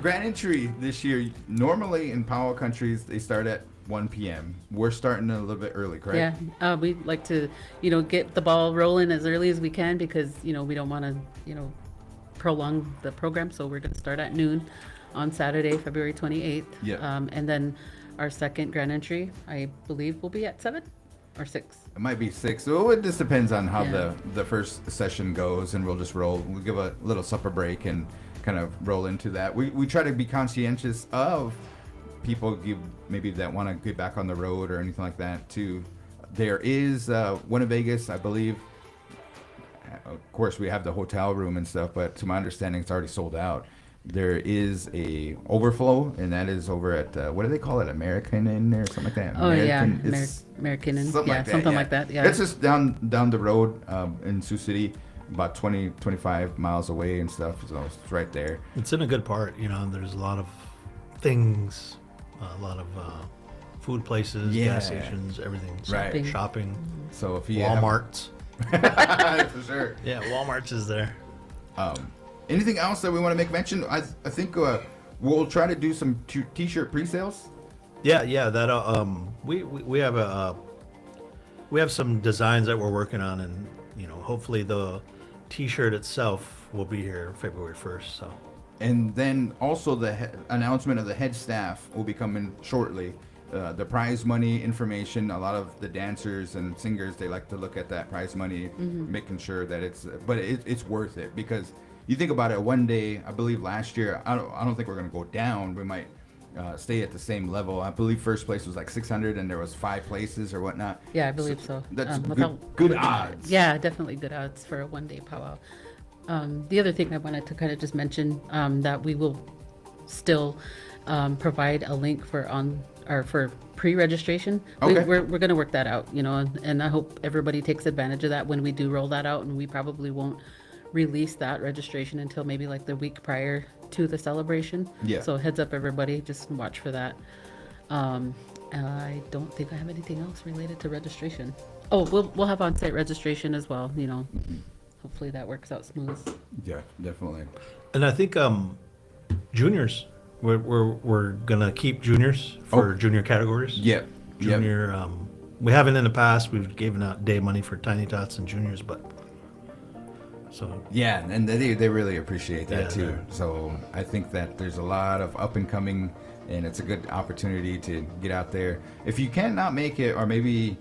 Grand Entry this year, normally in powwow countries, they start at 1 p.m. We're starting a little bit early, correct? Yeah, we'd like to, get the ball rolling as early as we can because, we don't want to, prolong the program. So we're going to start at noon on Saturday, February 28th. Yeah. And then our second grand entry, I believe, will be at 7 or 6. It might be 6. So it just depends on how Yeah. the first session goes, and we'll just roll. We'll give a little supper break and kind of roll into that. We try to be conscientious of people maybe that want to get back on the road or anything like that too. There is Winnebago, I believe. Of course, we have the hotel room and stuff, but to my understanding, it's already sold out. There is a overflow, and that is over at what do they call it? American Inn or something like that. Oh, yeah, it's American Inn. something Yeah, like that, something like that, yeah. It's just down the road in Sioux City, about 25 miles away and stuff. So it's right there. It's in a good part, there's a lot of things, a lot of food places, Yeah. gas stations, everything. Right. Shopping. So if you Walmart's. for sure. Yeah, Walmart's is there. Anything else that we want to make mention? I think we'll try to do some t-shirt pre-sales. Yeah, that we have some designs that we're working on, and hopefully the T-shirt itself will be here February 1st. So, And then also the announcement of the head staff will be coming shortly. The prize money information. A lot of the dancers and singers, they like to look at that prize money, making sure that it's worth it, because you think about it. One day, I believe last year, I don't think we're gonna go down. We might stay at the same level. I believe first place was like 600, and there was 5 places or whatnot. Yeah, I believe so. That's Without good looking at it. odds. Yeah, definitely good odds for a one-day powwow. The other thing I wanted to kind of just mention, that we will still provide a link for pre-registration. Okay. We're going to work that out, and I hope everybody takes advantage of that when we do roll that out, and we probably won't release that registration until maybe like the week prior to the celebration. Yeah. So heads up, everybody, just watch for that. I don't think I have anything else related to registration. Oh, we'll have on-site registration as well. Hopefully that works out smooth. Yeah, definitely. and I think juniors, we're gonna keep juniors for junior categories. Yep. Junior, we haven't in the past. We've given out day money for tiny tots and juniors, but so Yeah, and they really appreciate that Yeah, too. they're- So I think that there's a lot of up and coming, and it's a good opportunity to get out there. If you cannot make it, or maybe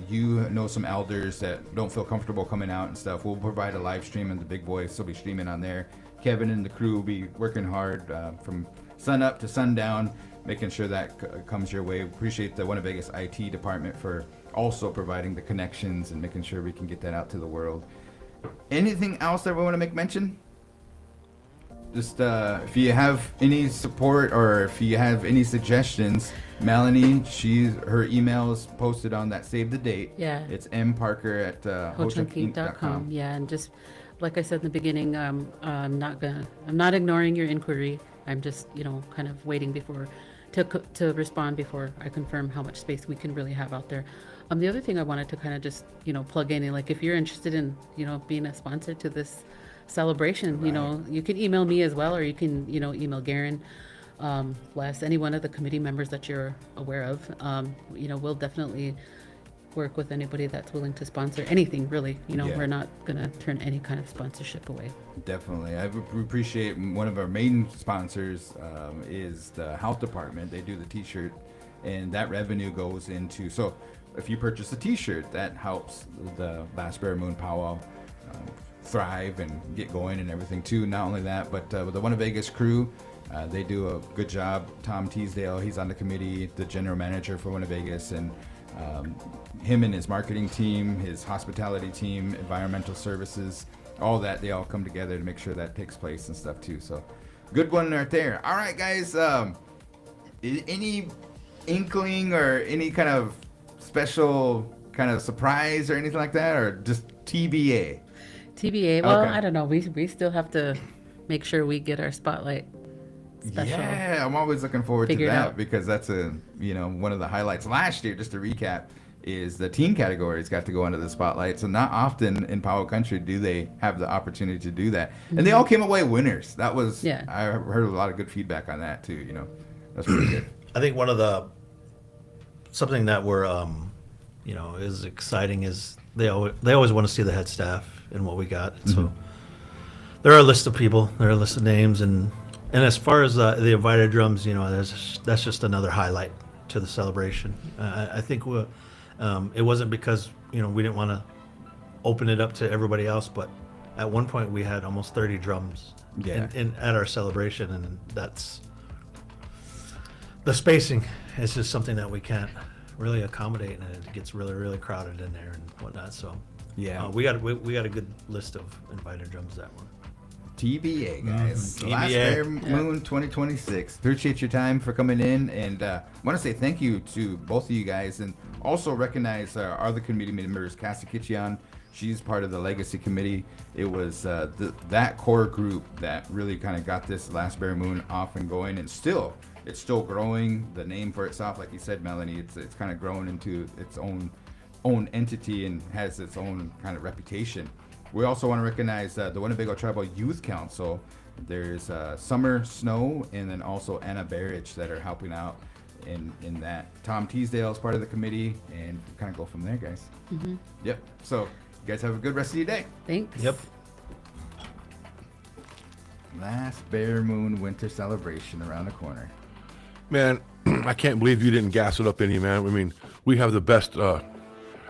you know some elders that don't feel comfortable coming out and stuff, we'll provide a live stream, and the big boys will be streaming on there. Kevin and the crew will be working hard from sun up to sundown, making sure that comes your way. Appreciate the Winnebago IT department for also providing the connections and making sure we can get that out to the world. Anything else that we want to make mention? Just if you have any support or if you have any suggestions, Melanie, her email is posted on that save the date. Yeah. It's mparker at HochunKeep.com. Yeah, and just like I said in the beginning, I'm not ignoring your inquiry. I'm just kind of waiting to respond before I confirm how much space we can really have out there. The other thing I wanted to kind of just plug in, like if you're interested in being a sponsor to this celebration, you can email me as well, or you can email Garan, Les, any one of the committee members that you're aware of. We'll definitely work with anybody that's willing to sponsor anything, really. Yeah. We're not gonna turn any kind of sponsorship away. Definitely. I appreciate one of our main sponsors is the health department. They do the t-shirt, and that revenue goes into, so if you purchase a t-shirt, that helps the Last Bear Moon Powwow thrive and get going and everything too. Not only that, but with the Winnebago crew, They do a good job. Tom Teasdale, he's on the committee, the general manager for Winnebago, and him and his marketing team, his hospitality team, environmental services, all that, they all come together to make sure that takes place and stuff too. So good one right there. All right, guys. Any inkling or any kind of special kind of surprise or anything like that, or just TBA? TBA. Well, Okay. I don't know. We still have to make sure we get our spotlight special. Yeah, I'm always looking forward to Figured that out. because that's one of the highlights last year. Just to recap, is the teen categories got to go under the spotlight. So not often in Powell Country do they have the opportunity to do that, and they all came away winners. That was I heard a lot of good feedback on that too. That's really good. I think something that we're is exciting is they always want to see the head staff and what we got. So there are a list of people, there are a list of names, and as far as the invited drums, that's just another highlight to the celebration. I think it wasn't because we didn't want to open it up to everybody else, but at one point we had almost 30 drums at our celebration, and that's the spacing is just something that we can't really accommodate, and it gets really, really crowded in there and whatnot. So we got a good list of invited drums that one. TBA, guys. The TBA. Last Bear Moon 2026. Appreciate your time for coming in, and want to say thank you to both of you guys, and also recognize our other committee members, Cassie Kitchian. She's part of the Legacy Committee. It was that core group that really kind of got this Last Bear Moon off and going, and it's still growing. The name for itself, like you said, Melanie, it's kind of grown into its own entity and has its own kind of reputation. We also want to recognize the Winnebago Tribal Youth Council. There's Summer Snow and then also Anna Barrage that are helping out in that. Tom Teasdale is part of the committee, and kind of go from there, guys. Yep. So you guys have a good rest of your day. Thanks. Yep. Last Bear Moon Winter Celebration around the corner. Man, I can't believe you didn't gas it up any, man. I mean, we have the best, I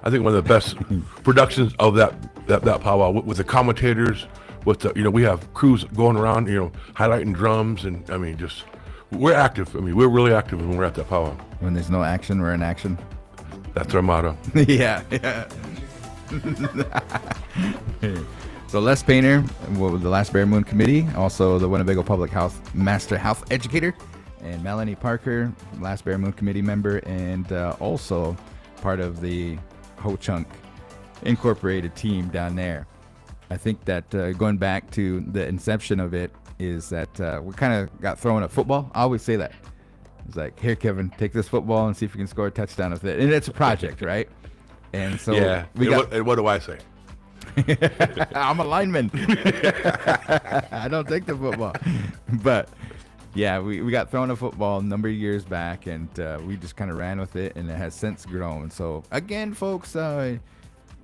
think one of the best productions of that powwow with the commentators, with the, we have crews going around, highlighting drums, and I mean, just, we're active. I mean, we're really active when we're at that powwow. When there's no action, we're in action. That's our motto. yeah. So Les Painter, with the Last Bear Moon Committee, also the Winnebago Public Health Master Health Educator, and Melanie Parker, Last Bear Moon Committee member, and also part of the Ho Chunk Incorporated team down there. I think that going back to the inception of it is that we kind of got thrown at football. I always say that. It's like, here, Kevin, take this football and see if you can score a touchdown with it. And it's a project, right? And so what do I say? I'm a lineman. I don't take the football. But yeah, we got thrown a football a number of years back, and we just kind of ran with it, and it has since grown. So again, folks,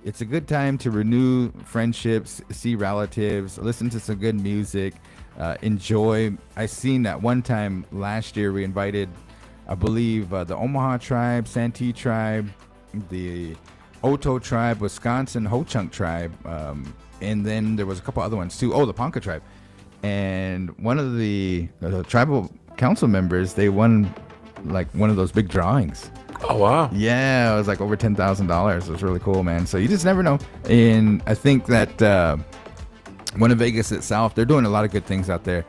it's a good time to renew friendships, see relatives, listen to some good music, enjoy. I seen that one time last year we invited, I believe, the Omaha tribe, Santee tribe, the Oto tribe, Wisconsin Ho Chunk tribe, and then there was a couple other ones too. Oh, the Ponca tribe. And one of the tribal council members, they won like one of those big drawings. Oh, wow. Yeah, it was like over $10,000. It was really cool, man. So you just never know. And I think that Winnebago itself, they're doing a lot of good things out there.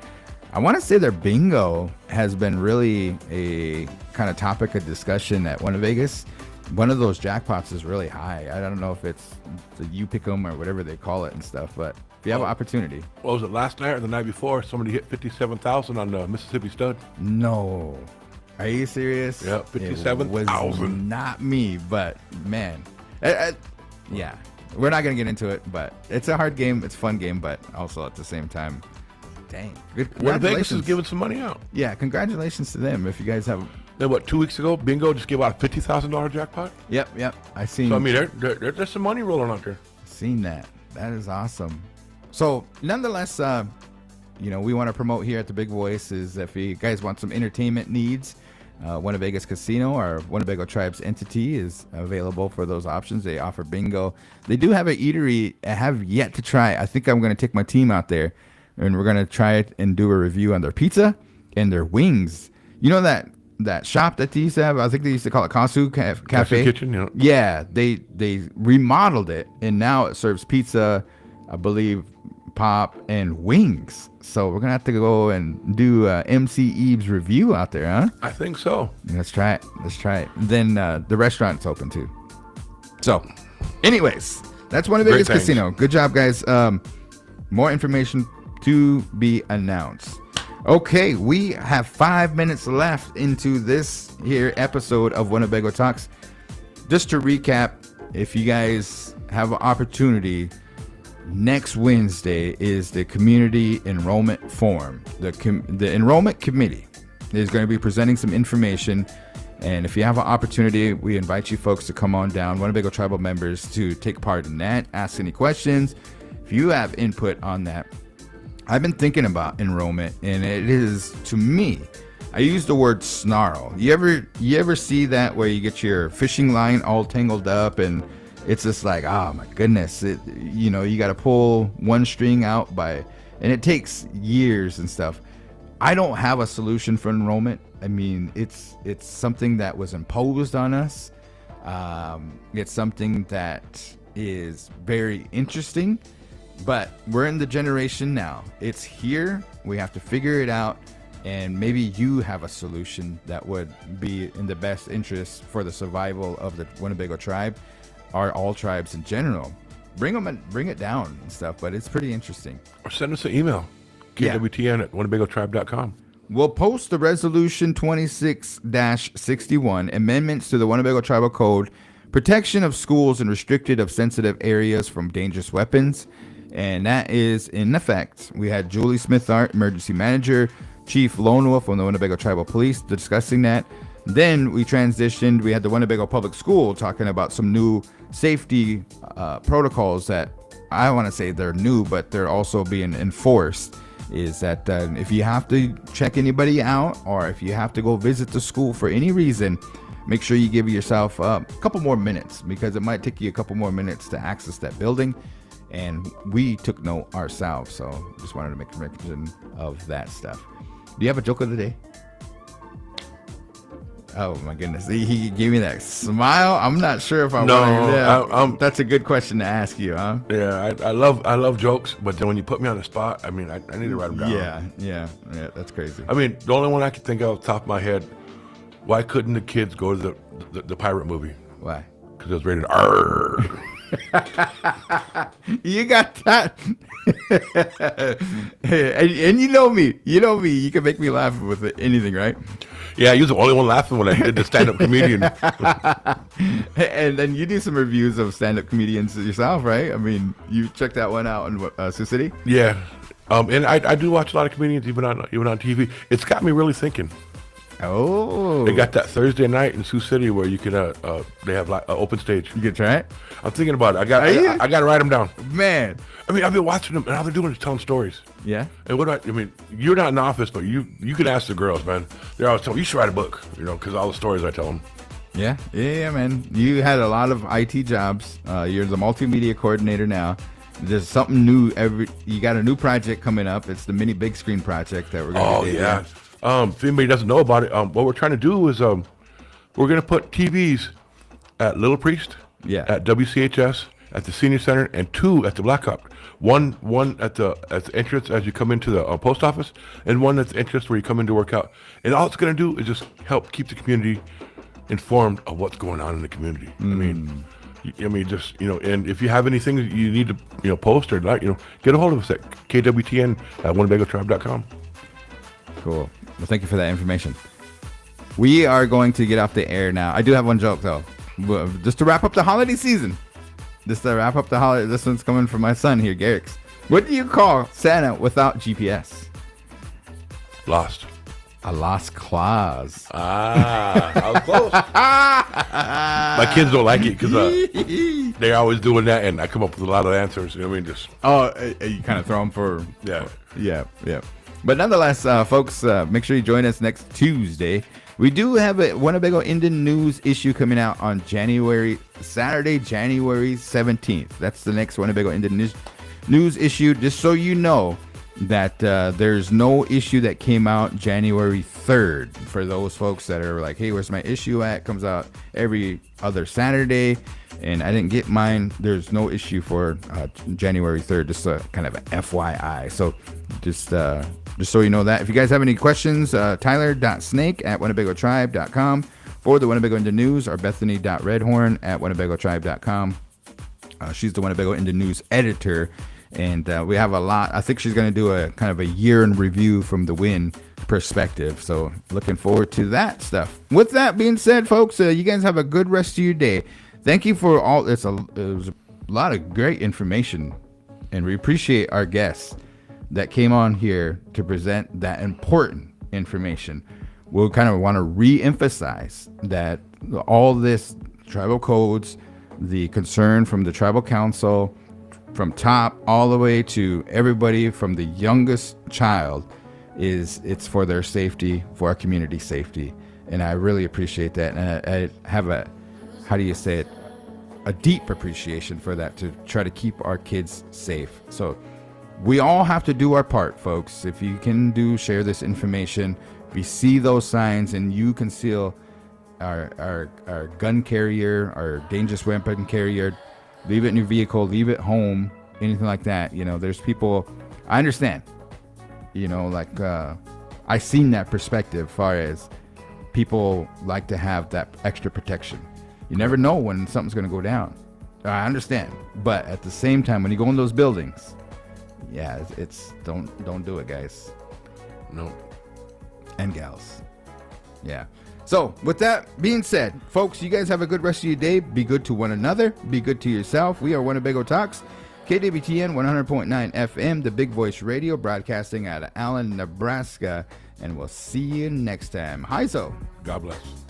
I want to say their bingo has been really a kind of topic of discussion at Winnebago. One of those jackpots is really high. I don't know if it's the you pick 'em or whatever they call it and stuff, but if you have an opportunity. What was it, last night or the night before? Somebody hit 57,000 on the Mississippi Stud. No. Are you serious? Yeah, 57,000. It was not me, but man. Yeah. We're not going to get into it, but it's a hard game. It's a fun game, but also at the same time, dang. Winnebago is giving some money out. Yeah, congratulations to them. If you guys have... Then what, 2 weeks ago, Bingo just gave out a $50,000 jackpot? Yep. I seen... So, I mean, there's some money rolling out there. Seen that. That is awesome. So, nonetheless, we want to promote here at the Big Voice is if you guys want some entertainment needs, Winnebago's Casino, our Winnebago Tribes entity, is available for those options. They offer bingo. They do have an eatery. I have yet to try. I think I'm going to take my team out there, and we're going to try it and do a review on their pizza and their wings. You know that shop that they used to have? I think they used to call it Kasu Cafe. Kasu Kitchen, yeah. Yeah, they remodeled it, and now it serves pizza, I believe, pop, and wings. So we're gonna have to go and do MC Eve's review out there, huh? I think so. Let's try it. Then the restaurant's open too. So, anyways, that's Winnebago's Great, thanks. Casino. Good job, guys. More information to be announced. Okay, we have 5 minutes left into this here episode of Winnebago Talks. Just to recap, if you guys have an opportunity, next Wednesday is the Community Enrollment Forum. The Enrollment Committee is going to be presenting some information. And if you have an opportunity, we invite you folks to come on down, Winnebago Tribal members, to take part in that, ask any questions. If you have input on that, I've been thinking about enrollment, and it is, to me, I use the word snarl. You ever see that where you get your fishing line all tangled up, and it's just like, oh my goodness, you got to pull one string out and it takes years and stuff. I don't have a solution for enrollment. I mean, it's something that was imposed on us. It's something that is very interesting. But we're in the generation now. It's here. We have to figure it out. And maybe you have a solution that would be in the best interest for the survival of the Winnebago tribe, or all tribes in general. Bring it down and stuff. But it's pretty interesting. Or send us an email. KWTN at WinnebagoTribe.com. We'll post the Resolution 26-61, amendments to the Winnebago Tribal Code, protection of schools and restricted of sensitive areas from dangerous weapons. And that is in effect. We had Julie Smith-Art, emergency manager, Chief Lone Wolf from the Winnebago Tribal Police, discussing that. Then we transitioned. We had the Winnebago Public School talking about some new safety protocols that I want to say they're new, but they're also being enforced. Is that if you have to check anybody out, or if you have to go visit the school for any reason, make sure you give yourself a couple more minutes, because it might take you a couple more minutes to access that building. And we took note ourselves, so just wanted to make a mention of that stuff. Do you have a joke of the day? Oh my goodness, he gave me that smile. I'm not sure if I want to. That's a good question to ask you, huh? Yeah, I love jokes, but then when you put me on the spot, I mean, I need to write them down. Yeah, that's crazy. I mean, the only one I can think of off the top of my head, why couldn't the kids go to the pirate movie? Why? Because it was rated R. You got that. and you know me, you can make me laugh with anything, right? Yeah, you was the only one laughing when I did the stand-up comedian. And then you do some reviews of stand-up comedians yourself, right? I mean, you checked that one out in Sioux City? Yeah, and I do watch a lot of comedians, even on TV. It's got me really thinking. Oh, they got that Thursday night in Sioux City where you can they have like open stage. You can try it. I'm thinking about it. I got to write them down. Man, I mean, I've been watching them, and all they're doing is telling stories. Yeah. And I mean, you're not in the office, but you can ask the girls, man. They're always telling me, you should write a book, because all the stories I tell them. Yeah, man. You had a lot of IT jobs. You're the multimedia coordinator now. There's something new you got a new project coming up. It's the mini big screen project that we're going to do. Oh, yeah. If anybody doesn't know about it, what we're trying to do is we're going to put TVs at Little Priest, at WCHS, at the Senior Center, and 2 at the Blackhawk. One at the entrance as you come into the post office, and one at the entrance where you come in to work out. And all it's going to do is just help keep the community informed of what's going on in the community. I mean, just and if you have anything that you need to post or get a hold of us at KWTN at WinnebagoTribe.com. Cool. Well, thank you for that information. We are going to get off the air now. I do have one joke, though. Just to wrap up the holiday season. This one's coming from my son here, Garrick's. What do you call Santa without GPS? Lost. A lost clause. I was close. My kids don't like it because they're always doing that, and I come up with a lot of answers. You kind of throw them for... Yeah. But nonetheless, folks, make sure you join us next Tuesday. We do have a Winnebago Indian News issue coming out on Saturday, January 17th. That's the next Winnebago Indian News issue. Just so you know, that there's no issue that came out January 3rd. For those folks that are like, hey, where's my issue at? Comes out every other Saturday, and I didn't get mine. There's no issue for January 3rd, just a kind of an FYI. So just so you know that. If you guys have any questions, tyler.snake@winnebagotribe.com. For the Winnebago Into News, or Bethany.redhorn@winnebagotribe.com. She's the Winnebago Into News editor, and we have a lot. I think she's going to do a kind of a year in review from the Win perspective. So looking forward to that stuff. With that being said, folks, you guys have a good rest of your day. Thank you for all. It was a lot of great information, and we appreciate our guests that came on here to present that important information. We'll kind of want to re-emphasize that all this tribal codes, the concern from the tribal council, from top all the way to everybody from the youngest child, it's for their safety, for our community safety. And I really appreciate that. And I have a, how do you say it, a deep appreciation for that, to try to keep our kids safe. So we all have to do our part, folks. If you can share this information. If you see those signs and you conceal our gun carrier, our dangerous weapon carrier, leave it in your vehicle, leave it home, anything like that. There's people, I understand, I seen that perspective, far as people like to have that extra protection. You never know when something's going to go down. I understand. But at the same time, when you go in those buildings, yeah, it's don't do it, guys. No. And gals. Yeah. So with that being said, folks, you guys have a good rest of your day. Be good to one another. Be good to yourself. We are Winnebago Talks, KWTN 100.9 FM, the Big Voice Radio, broadcasting out of Allen, Nebraska. And we'll see you next time. Hi, so. God bless.